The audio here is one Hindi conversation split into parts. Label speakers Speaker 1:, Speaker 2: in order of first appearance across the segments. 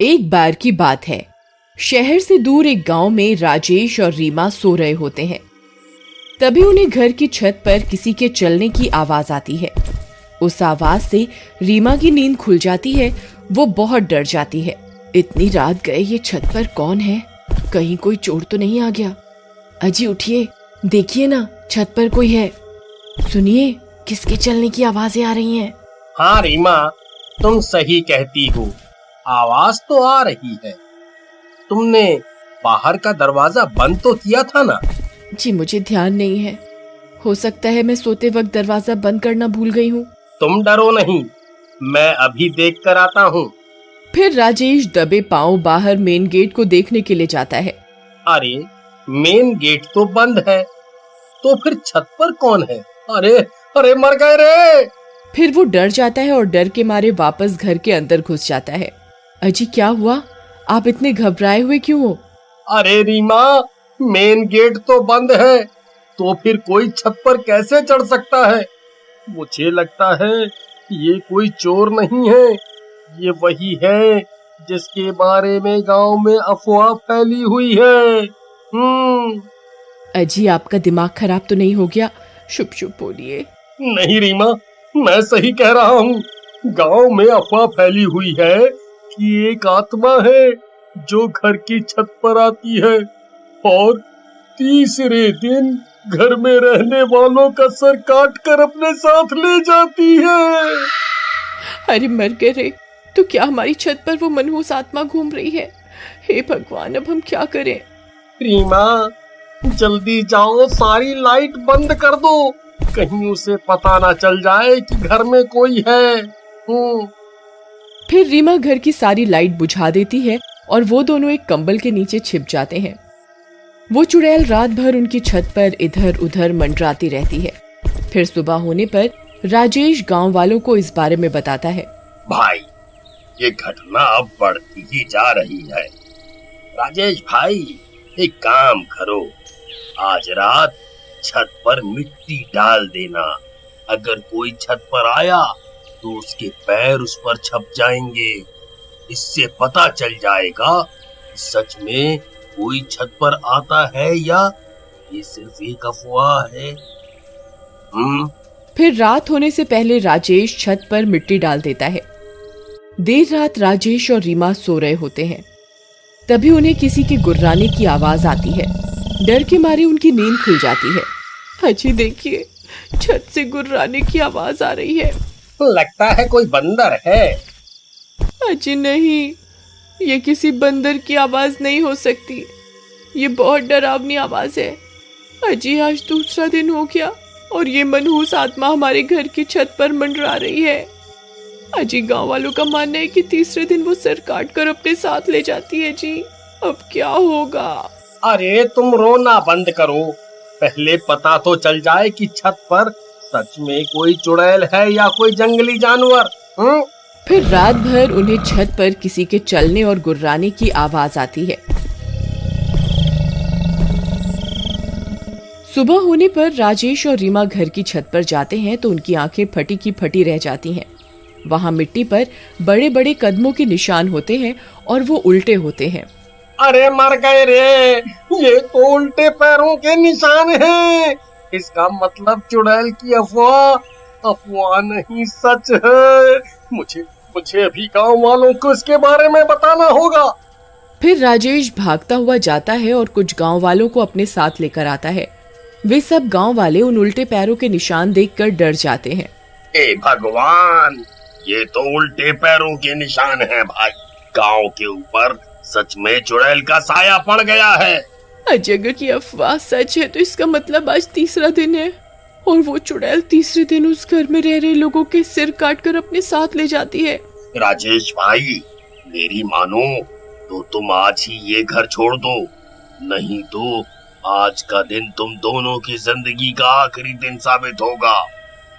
Speaker 1: एक बार की बात है, शहर से दूर एक गांव में राजेश और रीमा सो रहे होते हैं। तभी उन्हें घर की छत पर किसी के चलने की आवाज आती है। उस आवाज से रीमा की नींद खुल जाती है। वो बहुत डर जाती है। इतनी रात गए, ये छत पर कौन है? कहीं कोई चोर तो नहीं आ गया? अजी उठिए, देखिए ना, छत पर कोई है। सुनिए, किसके चलने की आवाजें आ रही हैं।
Speaker 2: हाँ रीमा, तुम सही कहती हो, आवाज तो आ रही है। तुमने बाहर का दरवाजा बंद तो किया था ना?
Speaker 1: जी मुझे ध्यान नहीं है। हो सकता है मैं सोते वक्त दरवाजा बंद करना भूल गई हूँ।
Speaker 2: तुम डरो नहीं, मैं अभी देख कर आता हूँ।
Speaker 1: फिर राजेश दबे पांव बाहर मेन गेट को देखने के लिए जाता है।
Speaker 2: अरे, मेन गेट तो बंद है, तो फिर छत पर कौन है? अरे अरे, मर गए रे!
Speaker 1: फिर वो डर जाता है और डर के मारे वापस घर के अंदर घुस जाता है। अजी क्या हुआ? आप इतने घबराए हुए क्यों हो?
Speaker 2: अरे रीमा, मेन गेट तो बंद है, तो फिर कोई छत पर कैसे चढ़ सकता है? मुझे लगता है ये कोई चोर नहीं है, ये वही है जिसके बारे में गांव में अफवाह फैली हुई है।
Speaker 1: अजी आपका दिमाग खराब तो नहीं हो गया? शुभ शुभ बोलिए।
Speaker 2: नहीं रीमा, मैं सही कह रहा हूँ। गांव में अफवाह फैली हुई है कि एक आत्मा है जो घर की छत पर आती है और तीसरे दिन घर में रहने वालों का सर काट कर अपने साथ ले जाती है।
Speaker 1: अरे मर गए रे! तो क्या हमारी छत पर वो मनहूस आत्मा घूम रही है? हे भगवान, अब हम क्या करें?
Speaker 2: रीमा, जल्दी जाओ, सारी लाइट बंद कर दो, कहीं उसे पता ना चल जाए कि घर में कोई है।
Speaker 1: फिर रीमा घर की सारी लाइट बुझा देती है और वो दोनों एक कंबल के नीचे छिप जाते हैं। वो चुड़ैल रात भर उनकी छत पर इधर उधर मंडराती रहती है। फिर सुबह होने पर राजेश गांव वालों को इस बारे में बताता है।
Speaker 2: भाई, ये घटना अब बढ़ती ही जा रही है। राजेश भाई, एक काम करो, आज रात छत पर मिट्टी डाल देना। अगर कोई छत पर आया तो उसके पैर उस पर छप जाएंगे। इससे पता चल जाएगा सच में कोई छत पर आता है या ये सिर्फ एक अफवाह है।
Speaker 1: फिर रात होने से पहले राजेश छत पर मिट्टी डाल देता है। देर रात राजेश और रीमा सो रहे होते हैं। तभी उन्हें किसी के गुर्राने की आवाज आती है। डर के मारे उनकी नींद खुल जाती है। अजी देखिए, छत से गुर्राने की आवाज आ रही है।
Speaker 2: लगता है कोई बंदर है।
Speaker 1: अजी नहीं, ये किसी बंदर की आवाज नहीं हो सकती। ये बहुत डरावनी आवाज है। अजी आज दूसरा दिन हो गया और ये मनहूस आत्मा हमारे घर की छत पर मंडरा रही है। अजी गांव वालों का मानना है कि तीसरे दिन वो सर काट कर अपने साथ ले जाती है। जी अब क्या होगा?
Speaker 2: अरे तुम रोना बंद करो, पहले पता तो चल जाए कि छत पर सच में कोई चुड़ैल है या कोई जंगली जानवर।
Speaker 1: फिर रात भर उन्हें छत पर किसी के चलने और गुर्राने की आवाज आती है। सुबह होने पर राजेश और रीमा घर की छत पर जाते हैं तो उनकी आंखें फटी की फटी रह जाती हैं। वहां मिट्टी पर बड़े बड़े कदमों के निशान होते हैं और वो उल्टे होते हैं।
Speaker 2: अरे मर गए रे, ये तो उल्टे पैरों के निशान हैं। इसका मतलब चुड़ैल की अफवाह नहीं, सच है। मुझे अभी गांव वालों को इसके बारे में बताना होगा।
Speaker 1: फिर राजेश भागता हुआ जाता है और कुछ गांव वालों को अपने साथ लेकर आता है। वे सब गांव वाले उन उल्टे पैरों के निशान देखकर डर जाते हैं।
Speaker 2: हे भगवान, ये तो उल्टे पैरों के निशान हैं भाई। गांव के ऊपर सच में चुड़ैल का साया पड़ गया है।
Speaker 1: अगर की अफवाह सच है तो इसका मतलब आज तीसरा दिन है और वो चुड़ैल तीसरे दिन उस घर में रह रहे लोगों के सिर काटकर अपने साथ ले जाती है।
Speaker 2: राजेश भाई, मेरी मानो तो तुम आज ही ये घर छोड़ दो, नहीं तो आज का दिन तुम दोनों की जिंदगी का आखिरी दिन साबित होगा।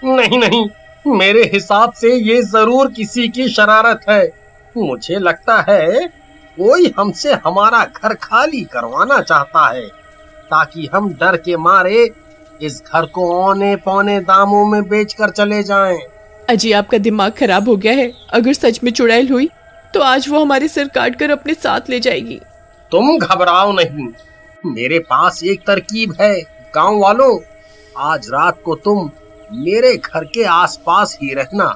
Speaker 2: नहीं, मेरे हिसाब से ये जरूर किसी की शरारत है। मुझे लगता है कोई हमसे हमारा घर खाली करवाना चाहता है ताकि हम डर के मारे इस घर को औने पौने दामों में बेचकर चले जाएं।
Speaker 1: अजी आपका दिमाग खराब हो गया है। अगर सच में चुड़ैल हुई तो आज वो हमारे सर काट कर अपने साथ ले जाएगी।
Speaker 2: तुम घबराओ नहीं, मेरे पास एक तरकीब है। गांव वालों, आज रात को तुम मेरे घर के आसपास ही रहना।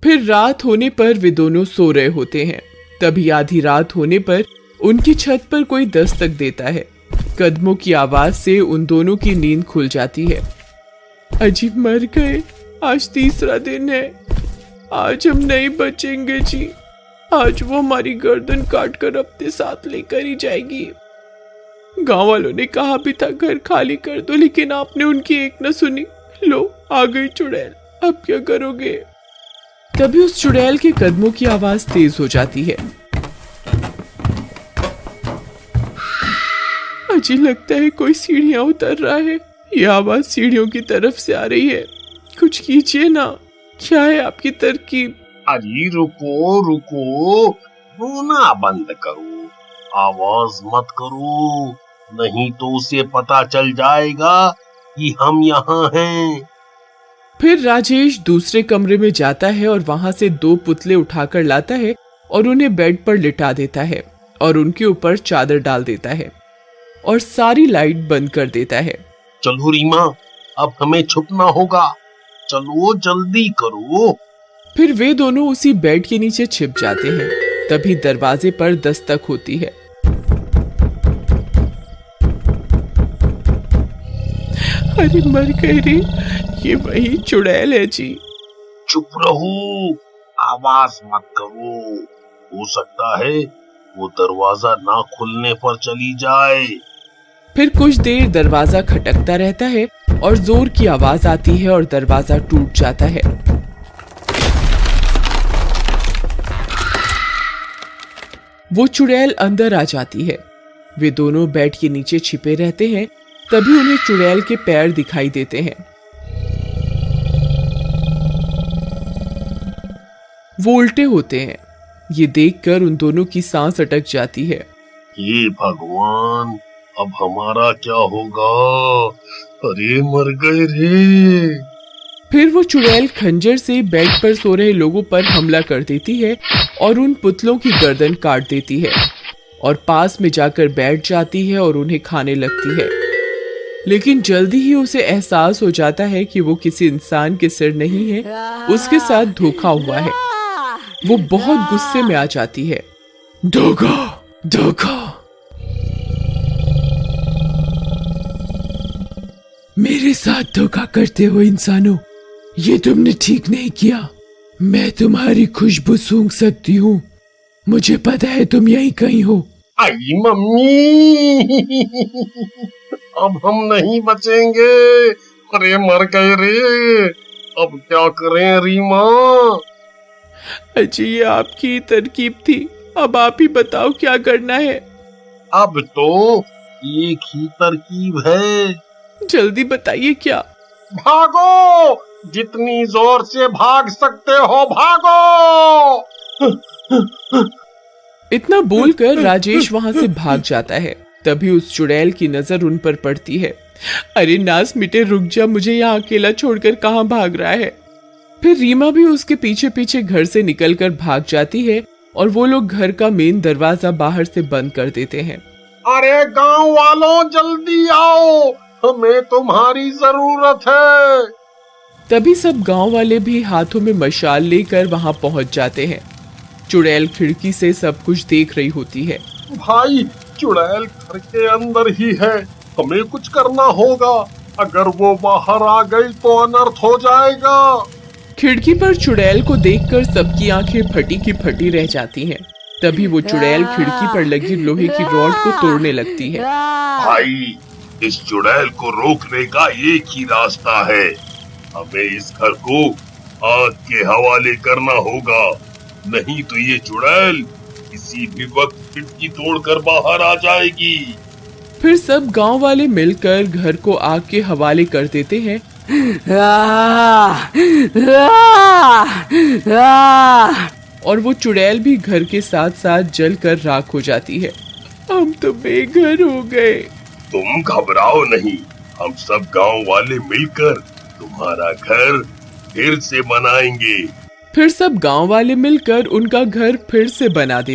Speaker 1: फिर रात होने पर वे दोनों सो रहे होते हैं। तभी आधी रात होने पर उनकी छत पर कोई दस्तक देता है। कदमों की आवाज से उन दोनों की नींद खुल जाती है। अजी मर गए, आज तीसरा दिन है, आज हम नहीं बचेंगे जी। आज वो हमारी गर्दन काट कर अपने साथ लेकर ही जाएगी। गांव वालों ने कहा भी था घर खाली कर दो, लेकिन आपने उनकी एक न सुनी। लो आ गई चुड़ैल, अब क्या करोगे? तभी उस चुड़ैल के कदमों की आवाज तेज हो जाती है। अजी लगता है कोई सीढ़ियां उतर रहा है। ये आवाज सीढ़ियों की तरफ से आ रही है। कुछ कीजिए ना, क्या है आपकी तरकीब?
Speaker 2: अरे रुको रुको, रोना बंद करो, आवाज मत करो, नहीं तो उसे पता चल जाएगा कि हम यहाँ हैं।
Speaker 1: फिर राजेश दूसरे कमरे में जाता है और वहां से 2 पुतले उठाकर लाता है और उन्हें बेड पर लिटा देता है और उनके ऊपर चादर डाल देता है और सारी लाइट बंद कर देता है।
Speaker 2: चलो रीमा, अब हमें छुपना होगा, चलो जल्दी करो।
Speaker 1: फिर वे दोनों उसी बेड के नीचे छिप जाते हैं। तभी दरवाजे पर दस्तक होती है। अरे मर गए रे, ये वही चुड़ैल है जी।
Speaker 2: चुप रहो, आवाज मत करो, हो सकता है वो दरवाजा ना खुलने पर चली जाए।
Speaker 1: फिर कुछ देर दरवाजा खटकता रहता है और जोर की आवाज आती है और दरवाजा टूट जाता है। वो चुड़ैल अंदर आ जाती है। वे दोनों बेड के नीचे छिपे रहते हैं। तभी उन्हें चुड़ैल के पैर दिखाई देते हैं। वो उल्टे होते हैं। ये देखकर उन दोनों की सांस अटक जाती है।
Speaker 2: हे भगवान, अब हमारा क्या होगा? अरे मर गए रे।
Speaker 1: फिर वो चुड़ैल खंजर से बेड पर सो रहे लोगों पर हमला कर देती है और उन पुतलों की गर्दन काट देती है और पास में जाकर बैठ जाती है और उन्हें खाने लगती है। लेकिन जल्दी ही उसे एहसास हो जाता है कि वो किसी इंसान के सिर नहीं है, उसके साथ धोखा हुआ है। वो बहुत गुस्से में आ जाती है। धोखा, धोखा, मेरे साथ धोखा करते हो इंसानों, ये तुमने ठीक नहीं किया। मैं तुम्हारी खुशबू सूंघ सकती हूँ, मुझे पता है तुम यहीं कहीं हो।
Speaker 2: आई मम्मी, अब हम नहीं बचेंगे। अरे मर गए रे, अब क्या करें रीमा?
Speaker 1: अजी ये आपकी तरकीब थी, अब आप ही बताओ क्या करना है।
Speaker 2: अब तो एक ही तरकीब है।
Speaker 1: जल्दी बताइए क्या।
Speaker 2: भागो, जितनी जोर से भाग सकते हो भागो।
Speaker 1: इतना बोलकर राजेश वहां से भाग जाता है। तभी उस चुड़ैल की नजर उन पर पड़ती है। अरे नास मिटे, रुक जा, मुझे यहाँ अकेला छोड़कर कहाँ भाग रहा है। फिर रीमा भी उसके पीछे पीछे घर से निकलकर भाग जाती है और वो लोग घर का मेन दरवाजा बाहर से बंद कर देते हैं।
Speaker 2: अरे गांव वालों, जल्दी आओ, हमें तुम्हारी जरूरत है।
Speaker 1: तभी सब गांव वाले भी हाथों में मशाल लेकर वहां पहुंच जाते हैं। चुड़ैल खिड़की से सब कुछ देख रही होती है।
Speaker 2: भाई, चुड़ैल घर के अंदर ही है, हमें कुछ करना होगा। अगर वो बाहर आ गई तो अनर्थ हो जाएगा।
Speaker 1: खिड़की पर चुड़ैल को देखकर सबकी आंखें फटी की फटी रह जाती हैं। तभी वो चुड़ैल खिड़की पर लगी लोहे की रॉड को तोड़ने लगती है।
Speaker 2: भाई, इस चुड़ैल को रोकने का एक ही रास्ता है, हमें इस घर को आग के हवाले करना होगा, नहीं तो ये चुड़ैल किसी भी वक्त खिड़की तोड़कर बाहर आ जाएगी।
Speaker 1: फिर सब गांव वाले मिलकर घर को आग के हवाले कर देते हैं। और वो चुड़ैल भी घर के साथ साथ जलकर राख हो जाती है। हम तो बेघर हो गए।
Speaker 2: तुम घबराओ नहीं, हम सब गांव वाले मिलकर तुम्हारा घर फिर से बनाएंगे।
Speaker 3: फिर सब गांव वाले मिलकर उनका घर फिर से बना देते